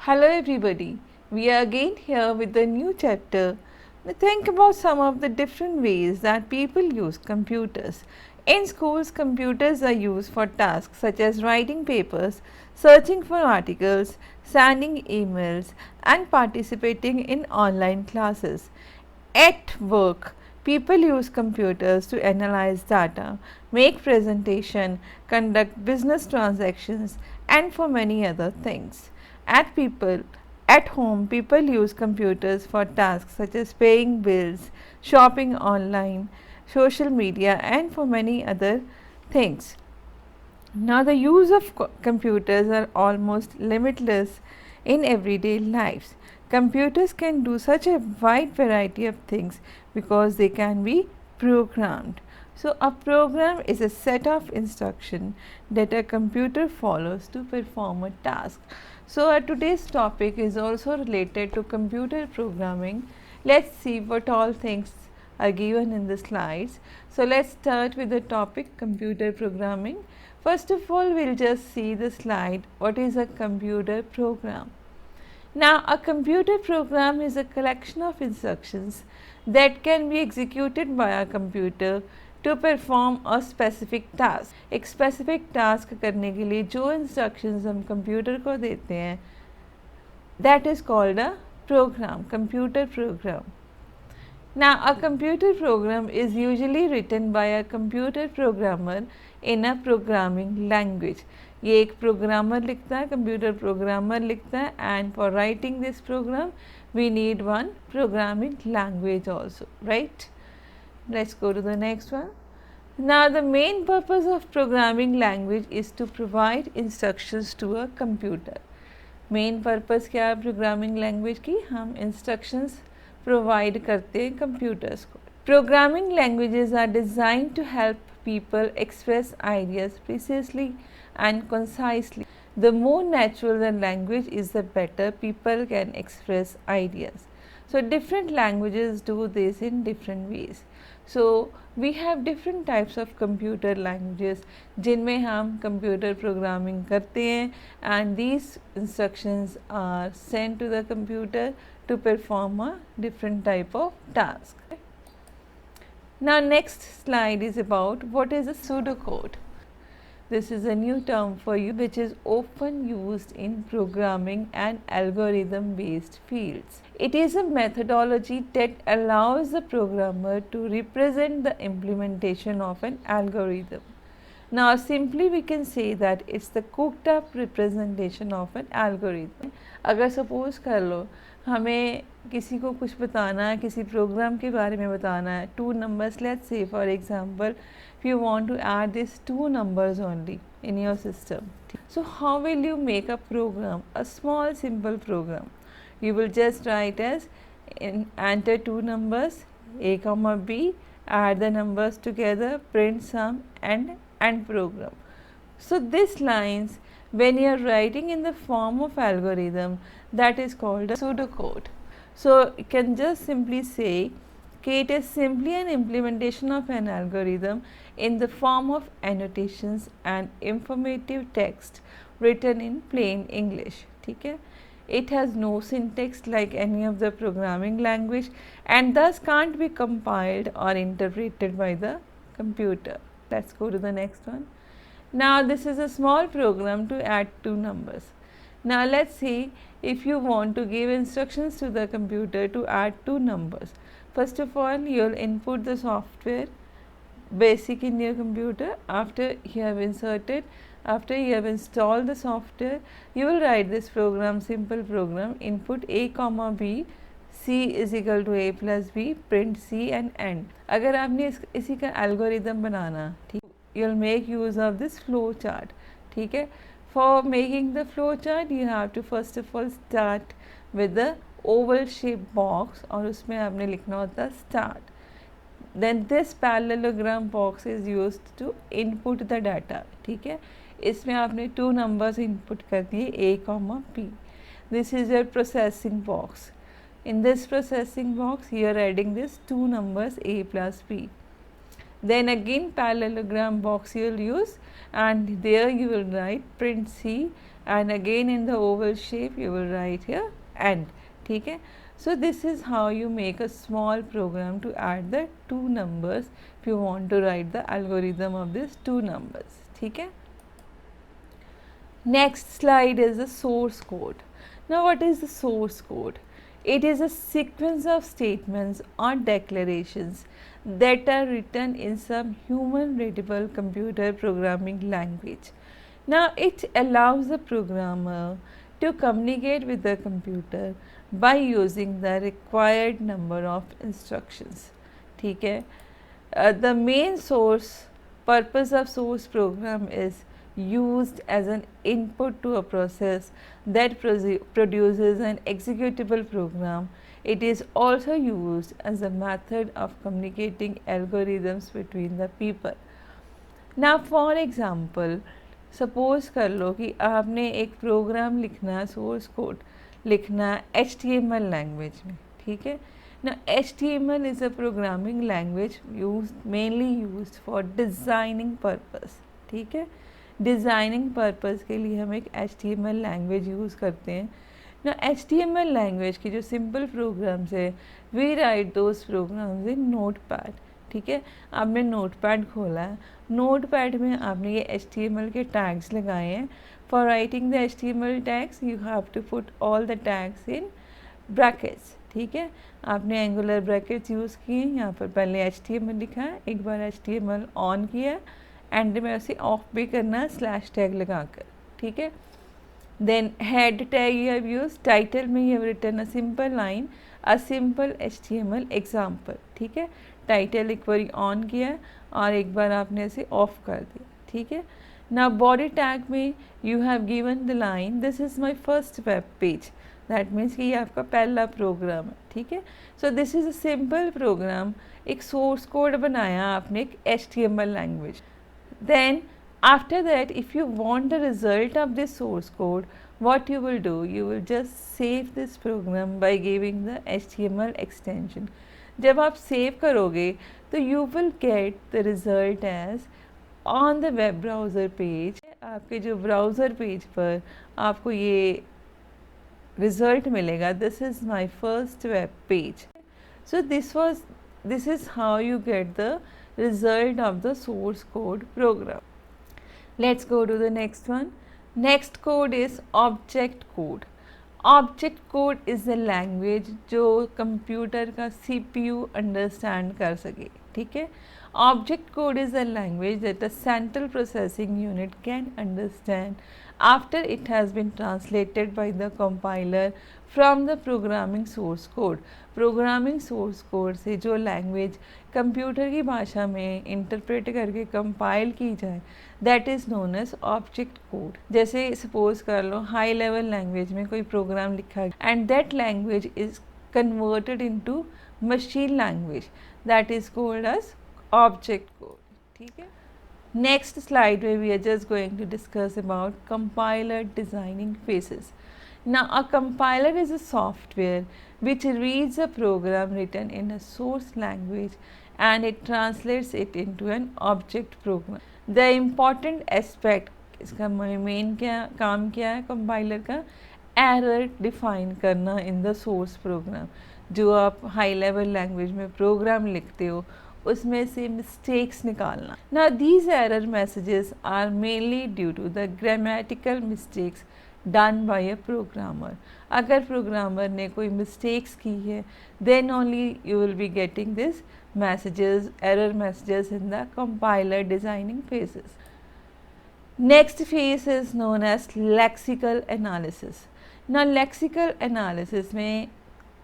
Hello everybody, we are again here with a new chapter. We think about some of the different ways that people use computers. In schools, computers are used for tasks such as writing papers, searching for articles, sending emails, and participating in online classes. At work, people use computers to analyze data, make presentation, conduct business transactions, and for many other things. At home, people use computers for tasks such as paying bills, shopping online, social media, and for many other things. Now, the use of computers are almost limitless in everyday lives. Computers can do such a wide variety of things because they can be programmed. So, a program is a set of instructions that a computer follows to perform a task. So, today's topic is also related to computer programming. Let's see what all things are given in the slides. So, let's start with the topic computer programming. First of all, we'll just see the slide. What is a computer program? Now, a computer program is a collection of instructions that can be executed by a computer to perform a specific task. एक specific task करने के लिए जो instructions हम computer को देते हैं, that is called a program, computer program. Now, a computer program is usually written by a computer programmer in a programming language. ये एक प्रोग्रामर लिखता है, कंप्यूटर प्रोग्रामर लिखता है, and for writing this program we need one programming language also, right? Let's go to the next one. Now, the main purpose of programming language is to provide instructions to a computer. Main purpose क्या है programming language की? हम instructions provide करते हैं computers को. Programming languages are designed to help people express ideas precisely and concisely. The more natural the language is, the better people can express ideas. So, different languages do this in different ways. So, we have different types of computer languages जिनमें हम computer programming करते हैं, and these instructions are sent to the computer to perform a different type of task. Now, next slide is about what is a pseudocode. This is a new term for you which is often used in programming and algorithm based fields. It is a methodology that allows the programmer to represent the implementation of an algorithm. Now, simply we can say that it's the cooked up representation of an algorithm. अगर suppose कर लो हमें किसी को कुछ बताना है, किसी programme के बारे में बताना है, 2 numbers, let's say for example if you want to add these 2 numbers only in your system. So, how will you make a program, a small simple program? You will just write as enter 2 numbers a comma b, add the numbers together, print sum and program. So, these lines when you are writing in the form of algorithm, that is called a pseudocode. So, you can just simply say it is simply an implementation of an algorithm in the form of annotations and informative text written in plain English. ठीक है? It has no syntax like any of the programming language and thus can't be compiled or interpreted by the computer. Let's go to the next one. Now, this is a small program to add 2 numbers. Now, let's see if you want to give instructions to the computer to add 2 numbers. First of all, you will input the software basic in your computer. After you have installed the software, you will write this program, simple program, input a comma b, c is equal to a plus b, print c and end. अगर आपने इसी का algorithm बनाना, ठीक, you will make use of this flow chart. ठीक है? For making the flow chart, you have to first of all start with the oval shaped box और उसमें आपने लिखना होता start. Then this parallelogram box is used to input the data. ठीक है? इसमें आपने 2 numbers input कर दिए a comma b. This is your processing box. In this processing box, you are adding this 2 numbers a plus b. Then again parallelogram box you will use and there you will write print c and again in the oval shape you will write here AND. ठीक है. So this is how you make a small program to add the two numbers if you want to write the algorithm of these two numbers. ठीक है. Next slide is the source code. Now what is the source code? It is a sequence of statements or declarations that are written in some human readable computer programming language. Now it allows the programmer to communicate with the computer by using the required number of instructions. ठीक है. The main source purpose of source program is used as an input to a process that produces an executable program. It is also used as a method of communicating algorithms between the people. Now for example, suppose कर लो कि आपने एक programme लिखना है, source code लिखना है HTML language में. ठीक है ना. HTML is a programming language mainly used for designing purpose. ठीक है. डिज़ाइनिंग पर्पस के लिए हम एक HTML लैंग्वेज यूज़ करते हैं ना. HTML लैंग्वेज की जो सिंपल प्रोग्राम्स है, we write those programs in Notepad. ठीक है. आपने नोटपैड खोला है, नोटपैड में आपने ये HTML के टैग्स लगाए हैं. For writing the HTML tags you have to put all the tags in brackets. ठीक है. आपने एंगुलर ब्रैकेट्स यूज़ किए. यहाँ पर पहले HTML लिखा है, एक बार HTML ऑन किया, एंड में उसे ऑफ भी करना है स्लैश टैग लगाकर. ठीक है. Then head tag you have use. Title में you have written a simple line, a simple HTML example. ठीक है. टाइटल एक बार ऑन किया और एक बार आपने इसे ऑफ कर दिया. ठीक है. ना बॉडी टैग में you have given the line this is my first web page. That means कि ये आपका पहला प्रोग्राम है. ठीक है. So this is a simple program. एक सोर्स कोड बनाया आपने एक HTML language. Then after that, if you want the result of this source code, what you will do, you will just save this program by giving the HTML extension. जब आप save करोगे तो you will get the result as on the web browser page. आपके जो browser page पर आपको ये result मिलेगा. This is my first web page. So this is how you get the result of the source code program. Let's go to the next one. Next code is object code. Object code is the language जो computer का CPU understand कर सके. ठीक है. Object code is a language that the central processing unit can understand after it has been translated by the compiler from the programming source code. Programming source code से जो language computer की भाषा में interpret करके compile की जाए, that is known as object code. जैसे suppose कर लो हाई लेवल लैंग्वेज में कोई प्रोग्राम लिखा है and that language is converted into machine language, that is called as object code. ठीक है. नेक्स्ट स्लाइड में we are just going to discuss about compiler designing phases. Now a compiler is a software which reads a program written in a source language and it translates it into an object program. The important aspect, इसका main क्या काम क्या है compiler का, error define करना in the source program. जो आप high level language में प्रोग्राम लिखते हो उसमें से मिस्टेक्स निकालना. Now these error messages are mainly due to the grammatical mistakes done by a programmer. अगर प्रोग्रामर ने कोई मिस्टेक्स की है then only you will be getting this messages, error messages in the compiler designing phases. Next phase is known as lexical analysis. ना lexical analysis में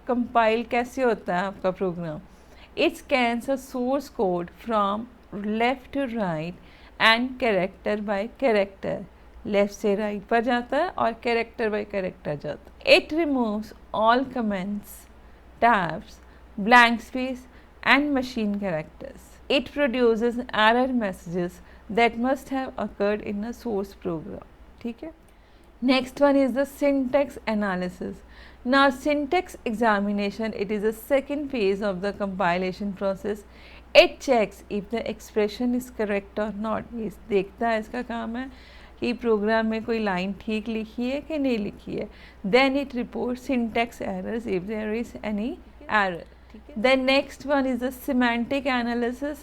compile कैसे होता है आपका program. It scans a source code from left to right and character by character. Left से right पर जाता है और कैरेक्टर बाय कैरेक्टर जाता है. It removes all comments, tabs, blank space and machine characters. It produces error messages that must have occurred in a source program. ठीक है. Next one is the syntax analysis. Now syntax examination, it is the second phase of the compilation process. It checks if the expression is correct और not. ये देखता है, इसका काम है कि प्रोग्राम में कोई लाइन ठीक लिखी है कि नहीं लिखी है. Then it report syntax errors if there is any error. Then next one is the semantic analysis.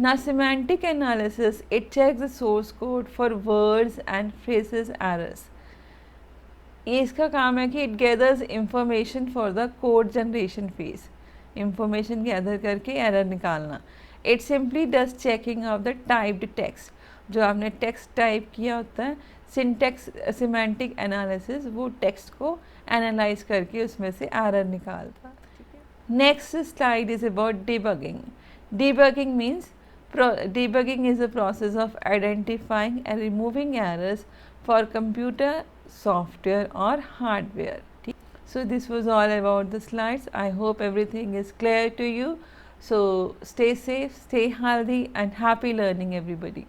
Now semantic analysis, it checks the source code for words and phrases errors. ये इसका काम है कि it gathers information for the code generation phase. Information gather करके error निकालना. It simply does checking of the typed text. जो आपने text type किया होता है, सिंटैक्स सिमेंटिक एनालिसिस वो टेक्स्ट को एनालाइज करके उसमें से एरर निकालता. Next slide is about debugging. Debugging means debugging is a process of identifying and removing errors for computer, software or hardware. So this was all about the slides. I hope everything is clear to you. So stay safe, stay healthy and happy learning everybody.